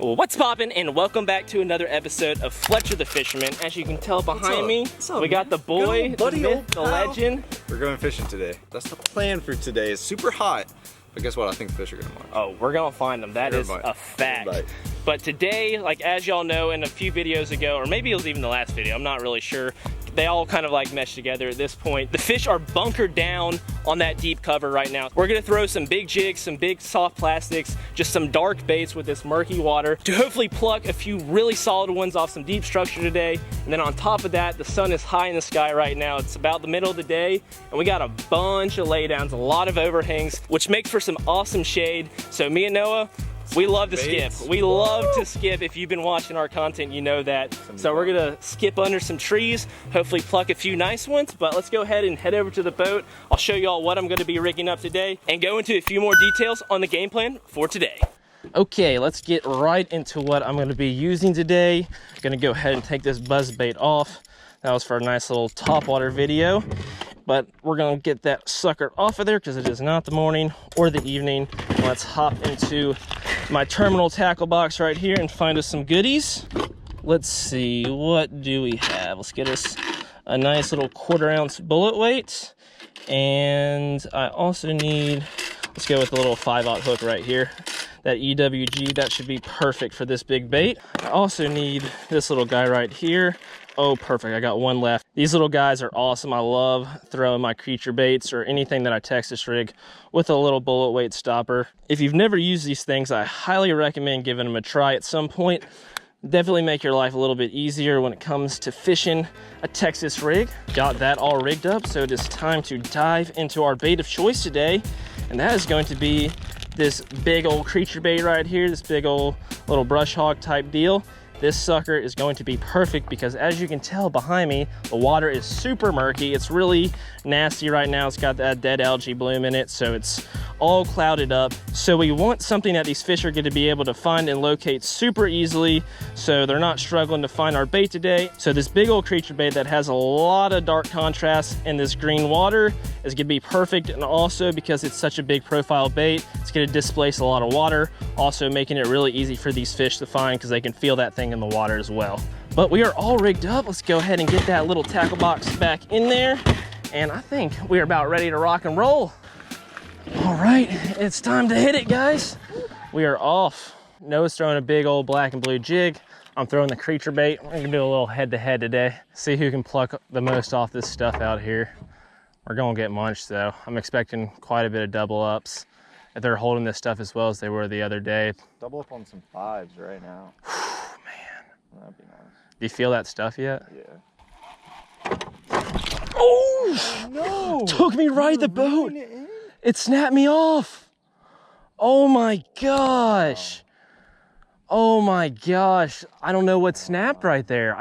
Well, what's poppin', and welcome back to another episode of Fletcher the Fisherman. As you can tell behind me, we got the boy, the myth, the legend. We're going fishing today. That's the plan for today. It's super hot, but guess what? I think the fish are gonna munch. Oh, we're gonna find them. That is a fact. But today, like as y'all know in a few videos ago, or maybe it was even the last video, I'm not really sure. They all kind of like mesh together at this point. The fish are bunkered down on that deep cover right now. We're gonna throw some big jigs, some big soft plastics, just some dark baits with this murky water to hopefully pluck a few really solid ones off some deep structure today. And then on top of that, the sun is high in the sky right now. It's about the middle of the day, and we got a bunch of laydowns, a lot of overhangs, which makes for some awesome shade. So me and Noah, we love to skip. We love to skip. If you've been watching our content, you know that. So we're gonna skip under some trees, hopefully pluck a few nice ones, but let's go ahead and head over to the boat. I'll show you all what I'm gonna be rigging up today and go into a few more details on the game plan for today. Okay, let's get right into what I'm gonna be using today. I'm gonna go ahead and take this buzz bait off. That was for a nice little topwater video, but we're gonna get that sucker off of there because it is not the morning or the evening. Let's hop into my terminal tackle box right here and find us some goodies. Let's see, what do we have? Let's get us a nice little 1/4 ounce bullet weight. And I also need, let's go with the little 5/0 hook right here. That EWG, that should be perfect for this big bait. I also need this little guy right here. Oh, perfect, I got one left. These little guys are awesome. I love throwing my creature baits or anything that I Texas rig with a little bullet weight stopper. If you've never used these things, I highly recommend giving them a try at some point. Definitely make your life a little bit easier when it comes to fishing a Texas rig. Got that all rigged up, so it is time to dive into our bait of choice today. And that is going to be this big old creature bait right here, this big old little brush hog type deal. This sucker is going to be perfect because as you can tell behind me, the water is super murky. It's really nasty right now. It's got that dead algae bloom in it, so it's all clouded up. So we want something that these fish are going to be able to find and locate super easily, so they're not struggling to find our bait today. So this big old creature bait that has a lot of dark contrast in this green water is going to be perfect. And also because it's such a big profile bait, it's going to displace a lot of water, also making it really easy for these fish to find because they can feel that thing in the water as well. But we are all rigged up. Let's go ahead and get that little tackle box back in there. And I think we are about ready to rock and roll. All right, it's time to hit it, guys. We are off. Noah's throwing a big old black and blue jig. I'm throwing the creature bait. We're gonna do a little head-to-head today. See who can pluck the most off this stuff out here. We're gonna get munched though. I'm expecting quite a bit of double ups if they're holding this stuff as well as they were the other day. Double up on some 5s right now. Man. That'd be nice. Do you feel that stuff yet? Yeah. Oh! No! Took me right at the boat. It snapped me off. Oh my gosh. Oh my gosh. I don't know what snapped right there.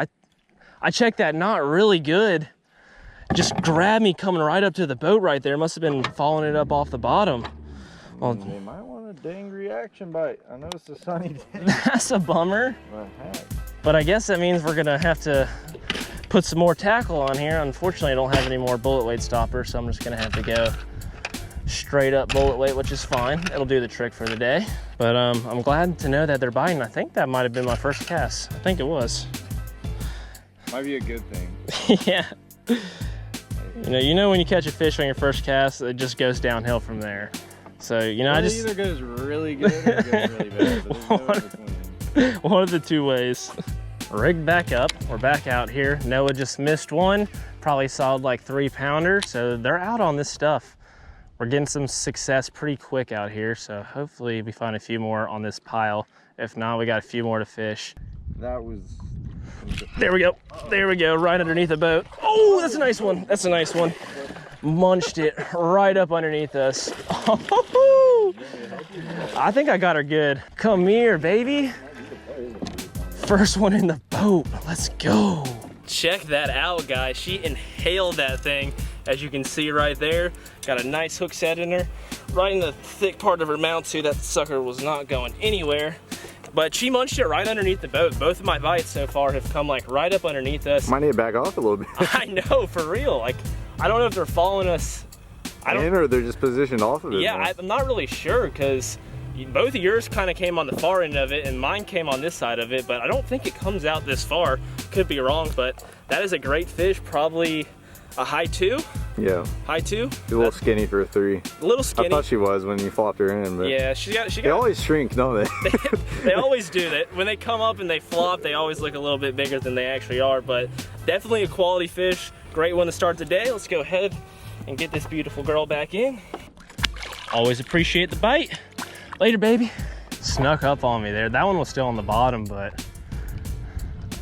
I checked that knot really good. Just grabbed me coming right up to the boat right there. Must have been following it up off the bottom. Well, they might want a dang reaction bite. I know it's a sunny day. That's a bummer. But I guess that means we're gonna have to put some more tackle on here. Unfortunately, I don't have any more bullet weight stoppers, so I'm just gonna have to go straight up bullet weight, which is fine. It'll do the trick for the day. But I'm glad to know that they're biting. I think that might have been my first cast. I think it was. Might be a good thing. Yeah. You know when you catch a fish on your first cast, it just goes downhill from there. So, you know, it either goes really good or it goes really bad, but there's no in between. One of the two ways. Rigged back up, we're back out here. Noah just missed one, probably sawed like 3-pounder, so they're out on this stuff. We're getting some success pretty quick out here, so hopefully we find a few more on this pile. If not, we got a few more to fish. That was... There we go. There we go, right underneath the boat. Oh, that's a nice one. That's a nice one. Munched it right up underneath us. Oh, I think I got her good. Come here, baby. First one in the boat. Let's go. Check that out, guys. She inhaled that thing, as you can see right there. Got a nice hook set in her, right in the thick part of her mouth too. That sucker was not going anywhere. But she munched it right underneath the boat. Both of my bites so far have come like right up underneath us. Might need to back off a little bit. I know, for real. Like, I don't know if they're following us. Or they're just positioned off of it. Yeah, I'm not really sure because both of yours kind of came on the far end of it and mine came on this side of it, but I don't think it comes out this far. Could be wrong, but that is a great fish, probably a high 2. Yeah. High 2. She's a little skinny for a 3. A little skinny. I thought she was when you flopped her in, but yeah, she got. They always shrink, don't they? They always do that. When they come up and they flop, they always look a little bit bigger than they actually are, but definitely a quality fish. Great one to start the day. Let's go ahead and get this beautiful girl back in. Always appreciate the bite. Later, baby. Snuck up on me there. That one was still on the bottom, but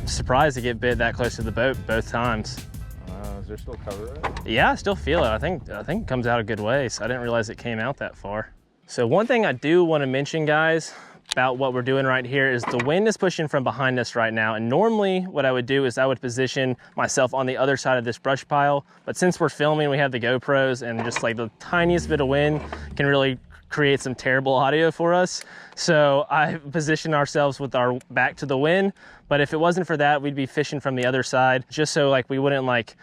I'm surprised to get bit that close to the boat both times. Is there still cover right? Yeah, I still feel it. I think it comes out a good ways. I didn't realize it came out that far. So one thing I do want to mention, guys, about what we're doing right here is the wind is pushing from behind us right now. And normally what I would do is I would position myself on the other side of this brush pile. But since we're filming, we have the GoPros, and just like the tiniest bit of wind can really create some terrible audio for us. So I position ourselves with our back to the wind. But if it wasn't for that, we'd be fishing from the other side, just so like we wouldn't like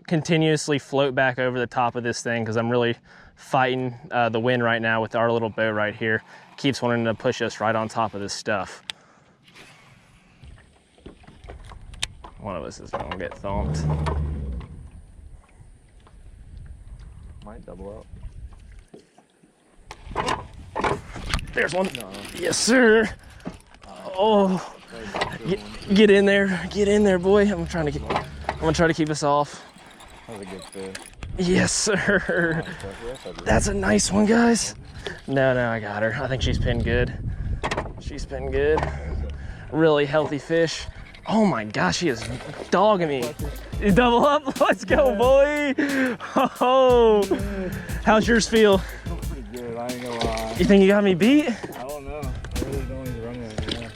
continuously float back over the top of this thing, because I'm really fighting the wind right now with our little boat right here. Keeps wanting to push us right on top of this stuff. One of us is gonna get thumped. Might double up. There's one. No. Yes, sir. Oh, get in there, boy. I'm gonna try to keep us off. That was a good fish. Yes, sir. That's a nice one, guys. No, I got her. I think she's pinned good. She's pinned good. Really healthy fish. Oh my gosh, she is dogging me. You double up? Let's go, boy. Oh, how's yours feel? Pretty good, I ain't gonna lie. You think you got me beat? I don't know. I really don't even run it anymore.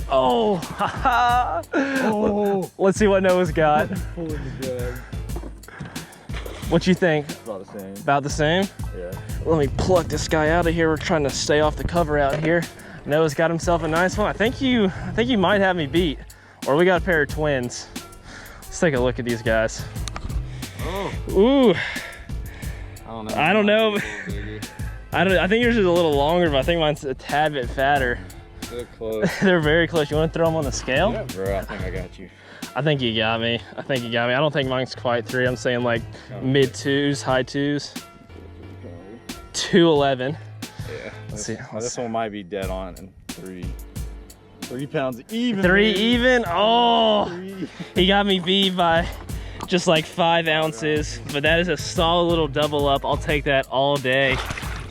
Oh, haha. Oh. Let's see what Noah's got. Pulling the drag. What you think? About the same. About the same? Yeah. Let me pluck this guy out of here. We're trying to stay off the cover out here. Noah's got himself a nice one. I think you might have me beat, or we got a pair of twins. Let's take a look at these guys. Oh. Ooh. I don't know. I think yours is a little longer, but I think mine's a tad bit fatter. They're close. They're very close. You want to throw them on the scale? Yeah, bro. I think I got you. I think you got me. I don't think mine's quite 3. I'm saying like mid 2s, high 2s. 211. Yeah. Let's see. This one might be dead on and 3 pounds even. 3 even? Oh, 3. He got me beat by just like 5 ounces, but that is a solid little double up. I'll take that all day.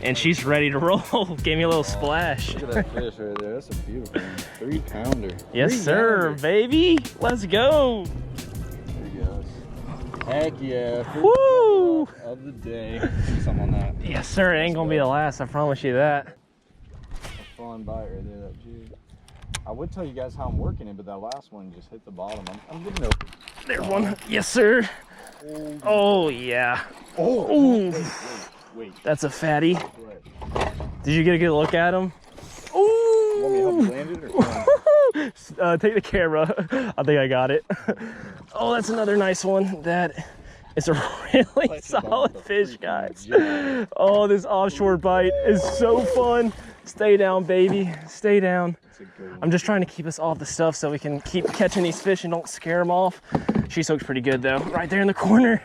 And she's ready to roll. Gave me a little splash. Look at that fish right there. That's a beautiful one. 3 pounder. Yes, sir, baby. Let's go. There he goes. Heck yeah. Woo! Of the day. Something on that. Yes, sir. It ain't gonna be the last. I promise you that. A fun bite right there, that jig. I would tell you guys how I'm working it, but that last one just hit the bottom. I'm getting open. There's one. Yes, sir. Oh, yeah. Oh. Wait. That's a fatty. Did you get a good look at him? Ooh. Want me to help you land it or take the camera. I think I got it. Oh, that's another nice one. That is a really solid fish, guys. Oh, this offshore bite is so fun. Stay down, baby. Stay down. I'm just trying to keep us off the stuff so we can keep catching these fish and don't scare them off. She's hooked pretty good though. Right there in the corner.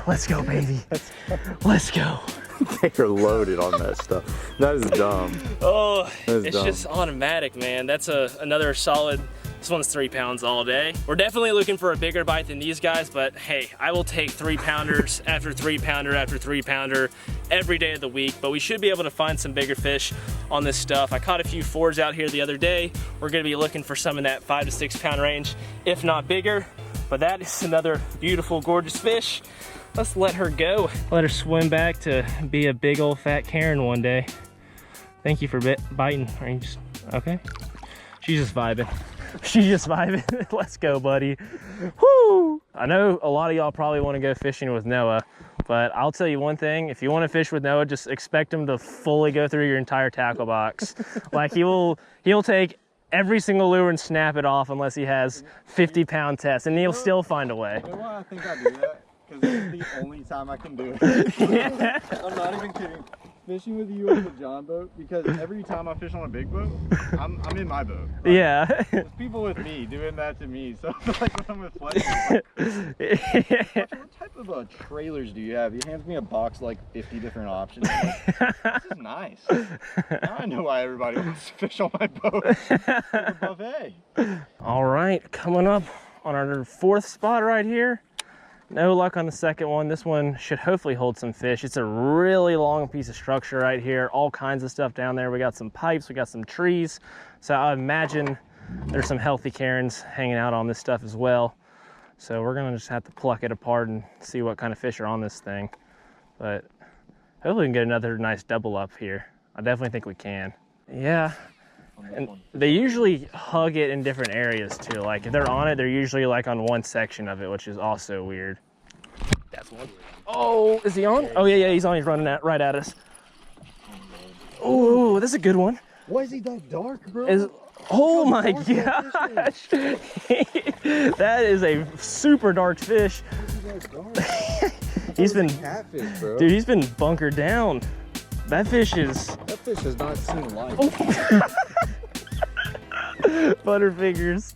Let's go, baby. Let's go. They are loaded on that stuff. That is dumb. Oh, it's dumb. Just automatic, man. That's another solid. This one's 3 pounds all day. We're definitely looking for a bigger bite than these guys, but hey, I will take 3 pounders after 3 pounder after 3 pounder every day of the week, but we should be able to find some bigger fish on this stuff. I caught a few 4s out here the other day. We're gonna be looking for some in that 5 to 6 pound range, if not bigger. But that is another beautiful, gorgeous fish. Let's let her go. Let her swim back to be a big old fat Karen one day. Thank you for biting. Are you just, okay? She's just vibing. She's just vibing. Let's go, buddy. Woo! I know a lot of y'all probably want to go fishing with Noah, but I'll tell you one thing. If you want to fish with Noah, just expect him to fully go through your entire tackle box. Like he'll take every single lure and snap it off unless he has 50-pound test, and he'll still find a way. You know why I think I do that? Because it's the only time I can do it. Yeah. I'm not even kidding. fishing with you on the John boat because every time I fish on a big boat, I'm in my boat. Like, yeah. there's people with me doing that to me. So like when I'm with Fletcher, like, Fletcher, what type of trailers do you have? He hands me a box like 50 different options. Like, this is nice. Now I know why everybody wants to fish on my boat. The buffet. All right, coming up on our fourth spot right here. No luck on the second one. This one should hopefully hold some fish. It's a really long piece of structure right here. All kinds of stuff down there. We got some pipes, we got some trees. So I imagine there's some healthy Karens hanging out on this stuff as well. So we're gonna just have to pluck it apart and see what kind of fish are on this thing. But hopefully we can get another nice double up here. I definitely think we can. Yeah. And they usually hug it in different areas too. Like if they're on it, they're usually like on one section of it, which is also weird. That's one. Oh, is he on? Oh yeah, he's on. He's running right at us. Oh, that's a good one. Why is he that dark, bro? Oh my gosh. That is a super dark fish. He's been catfish, bro. Dude, he's been bunkered down. That fish has not seen life. Oh. Butterfingers.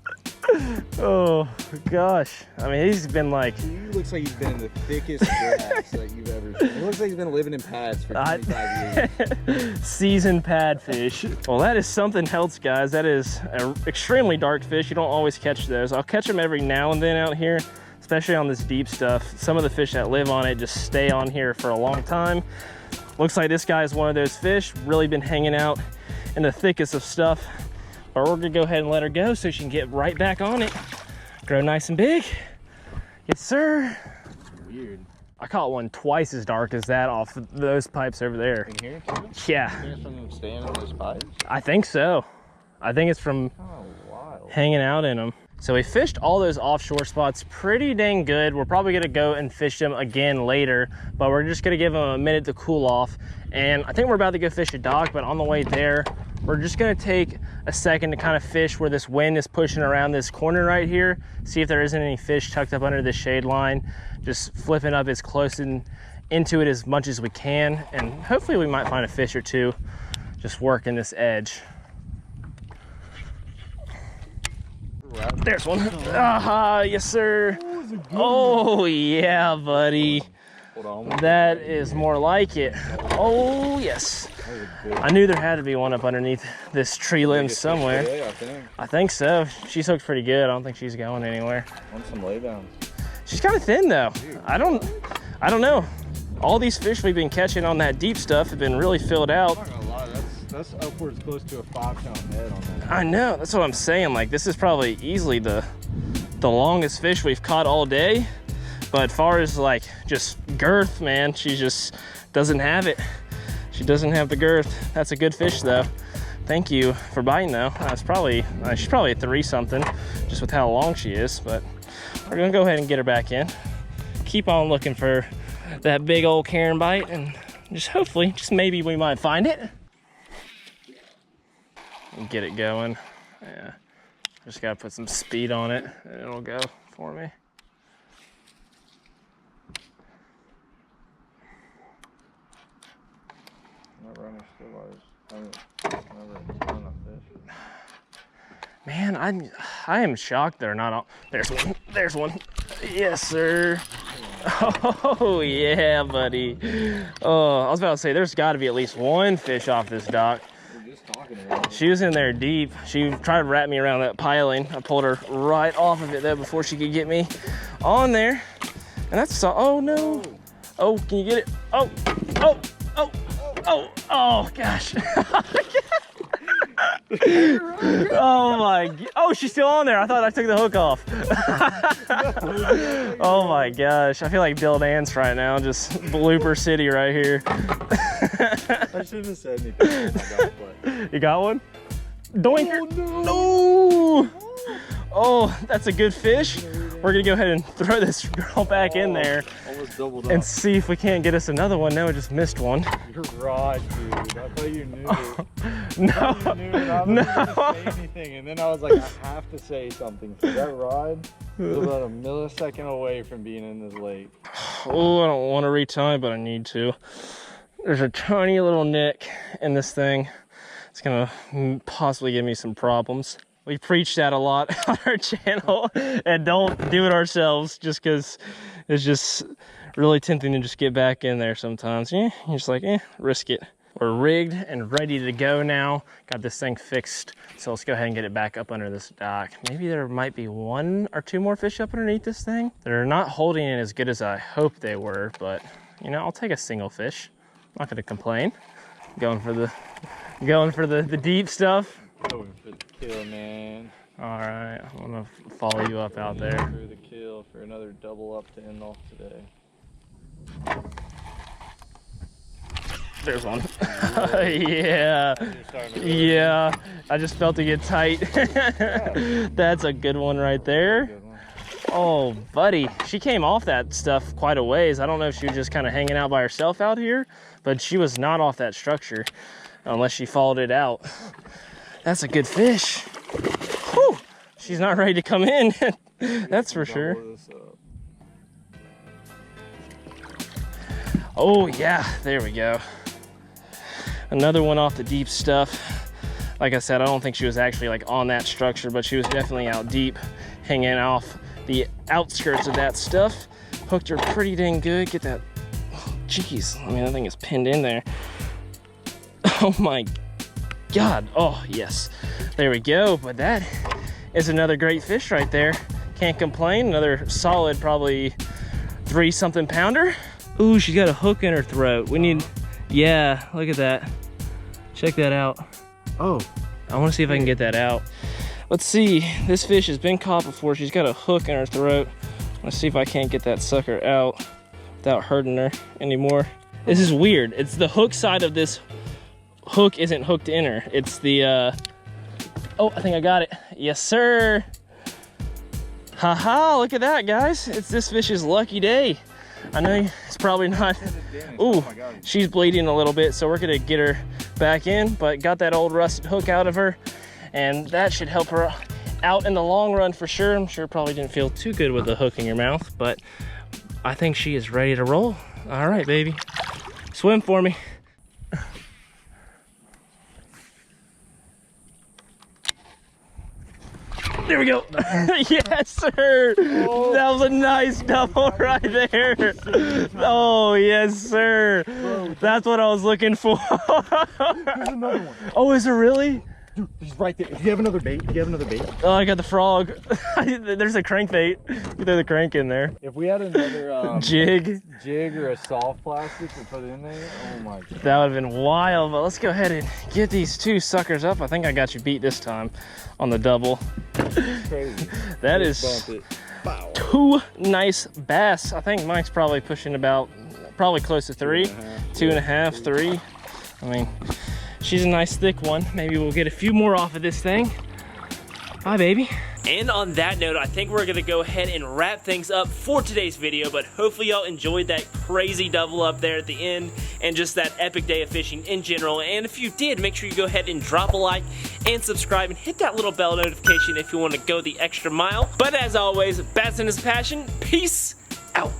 Oh gosh. I mean, he's been like. He looks like he's been in the thickest grass that you've ever seen. He looks like he's been living in pads for 25 years. Seasoned pad fish. Well, that is something else, guys. That is an extremely dark fish. You don't always catch those. I'll catch them every now and then out here, especially on this deep stuff. Some of the fish that live on it just stay on here for a long time. Looks like this guy is one of those fish, really been hanging out in the thickest of stuff. But we're gonna go ahead and let her go so she can get right back on it. Grow nice and big. Yes, sir. Weird. I caught one twice as dark as that off those pipes over there. In here too? Yeah. You think it's from staying in those pipes? I think so. I think it's from hanging out in them. So we fished all those offshore spots pretty dang good. We're probably gonna go and fish them again later, but we're just gonna give them a minute to cool off. And I think we're about to go fish a dock, but on the way there, we're just gonna take a second to kind of fish where this wind is pushing around this corner right here, see if there isn't any fish tucked up under the shade line, just flipping up as close into it as much as we can. And hopefully we might find a fish or two just working this edge. There's one. Aha, yes sir. Oh yeah, buddy. That is more like it. Oh yes. I knew there had to be one up underneath this tree limb somewhere. I think so. She's hooked pretty good. I don't think she's going anywhere. Want some laydowns? She's kind of thin though. I don't know. All these fish we've been catching on that deep stuff have been really filled out. I'm not gonna lie, that's upwards close to a 5-pound head on that. I know, that's what I'm saying. Like this is probably easily the longest fish we've caught all day. But as far as like just girth, man, she just doesn't have it. She doesn't have the girth. That's a good fish though. Thank you for biting though. She's probably a 3 something just with how long she is, but we're gonna go ahead and get her back in. Keep on looking for that big old Karen bite and just hopefully, just maybe we might find it. And get it going. Yeah, just gotta put some speed on it and it'll go for me. Man, I am shocked they're not on. There's one. Yes, sir. Oh yeah, buddy. Oh, I was about to say there's got to be at least one fish off this dock. She was in there deep. She tried to wrap me around that piling. I pulled her right off of it though before she could get me on there. And that's oh no. Oh, can you get it? Oh, oh, oh, oh, oh gosh. Oh my, oh, she's still on there. I thought I took the hook off. Oh my gosh. I feel like Bill Dance right now, just blooper city right here. I shouldn't have said anything. You got one? Doink. Oh, no. Oh, that's a good fish. We're gonna go ahead and throw this girl back in there and see if we can't get us another one. No, we just missed one. You're right, dude. I thought you knew. No, I wasn't gonna say anything, and then I was like, I have to say something. So that rod was about a millisecond away from being in this lake. Oh, I don't want to retie, but I need to. There's a tiny little nick in this thing. It's gonna possibly give me some problems. We preach that a lot on our channel, and don't do it ourselves just because it's just really tempting to just get back in there sometimes. Yeah, you're just like, risk it. We're rigged and ready to go now. Got this thing fixed, so let's go ahead and get it back up under this dock. Maybe there might be 1 or 2 more fish up underneath this thing. They're not holding it as good as I hoped they were, but you know, I'll take a single fish. I'm not gonna complain. Going for the deep stuff. Going for the kill, man. All right, I'm gonna follow you up out there. For the kill for another double up to end off today. There's one. Yeah. Yeah. I just felt it get tight. That's a good one right there. Oh, buddy. She came off that stuff quite a ways. I don't know if she was just kind of hanging out by herself out here, but she was not off that structure unless she followed it out. That's a good fish. Whew. She's not ready to come in. That's for sure. Oh yeah, there we go. Another one off the deep stuff. Like I said, I don't think she was actually like on that structure, but she was definitely out deep, hanging off the outskirts of that stuff. Hooked her pretty dang good. Get that, jeez, I mean, that thing is pinned in there. Oh my God, oh yes. There we go, but that is another great fish right there. Can't complain, another solid, probably 3-something pounder. Ooh, she's got a hook in her throat. We need, yeah, look at that. Check that out. Oh, I wanna see if I can get that out. Let's see, this fish has been caught before. She's got a hook in her throat. Let's see if I can't get that sucker out without hurting her anymore. This is weird. It's the hook side of this hook isn't hooked in her. It's the, oh, I think I got it. Yes, sir. Haha, look at that, guys. It's this fish's lucky day. I know it's probably not. Ooh, she's bleeding a little bit, so we're gonna get her back in, but got that old rusted hook out of her, and that should help her out in the long run for sure. I'm sure probably didn't feel too good with the hook in your mouth, but I think she is ready to roll. All right, baby. Swim for me. There we go. Yes, sir. Oh. That was a nice double right there. Oh, yes, sir. That's what I was looking for. Here's another one. Oh, is it really? Dude, he's right there. Do you have another bait? Do you have another bait? Oh, I got the frog. There's a crankbait. You throw the crank in there. If we had another jig or a soft plastic to put in there, oh my God. That would have been wild, but let's go ahead and get these 2 suckers up. I think I got you beat this time on the double. Crazy. That is 2 nice bass. I think Mike's probably pushing about, probably close to 3, 2.5, 3. I mean, she's a nice thick one. Maybe we'll get a few more off of this thing. Bye, baby. And on that note, I think we're gonna go ahead and wrap things up for today's video, but hopefully y'all enjoyed that crazy double up there at the end and just that epic day of fishing in general. And if you did, make sure you go ahead and drop a like and subscribe and hit that little bell notification if you want to go the extra mile. But as always, bassing is passion. Peace out.